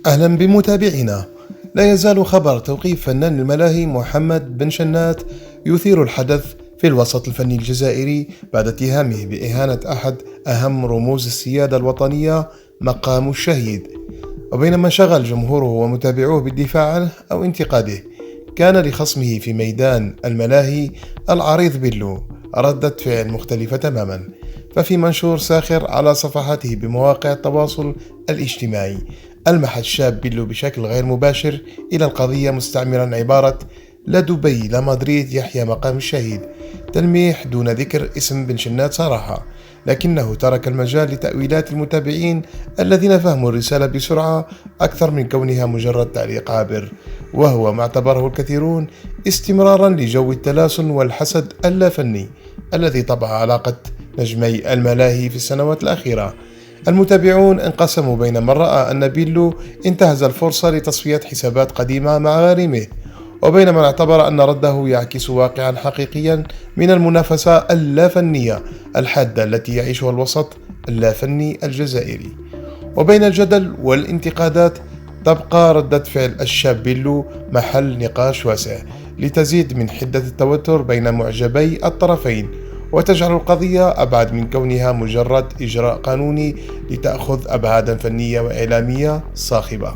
أهلا بمتابعينا. لا يزال خبر توقيف فنان الملاهي محمد بن شنات يثير الحدث في الوسط الفني الجزائري بعد اتهامه بإهانة أحد أهم رموز السيادة الوطنية مقام الشهيد. وبينما شغل جمهوره ومتابعوه بالدفاع عنه أو انتقاده، كان لخصمه في ميدان الملاهي العريض بيلو ردة فعل مختلفة تماما. ففي منشور ساخر على صفحاته بمواقع التواصل الاجتماعي، ألمح الشاب بيلو بشكل غير مباشر إلى القضية مستعملا عبارة لا دبي لا مدريد يحيى مقام الشهيد، تلميح دون ذكر اسم بن شنات صراحة، لكنه ترك المجال لتأويلات المتابعين الذين فهموا الرسالة بسرعة أكثر من كونها مجرد تعليق عابر، وهو ما اعتبره الكثيرون استمرارا لجو التلاسن والحسد اللافني الذي طبع علاقة نجمي الملاهي في السنوات الأخيرة. المتابعون انقسموا بين من رأى أن بيلو انتهز الفرصة لتصفية حسابات قديمة مع غارمه، وبين من اعتبر أن رده يعكس واقعا حقيقيا من المنافسة اللافنية الحادة التي يعيشها الوسط اللافني الجزائري. وبين الجدل والانتقادات تبقى ردة فعل الشاب بيلو محل نقاش واسع لتزيد من حدة التوتر بين معجبي الطرفين، وتجعل القضية أبعد من كونها مجرد إجراء قانوني لتأخذ أبعادا فنية وإعلامية صاخبة.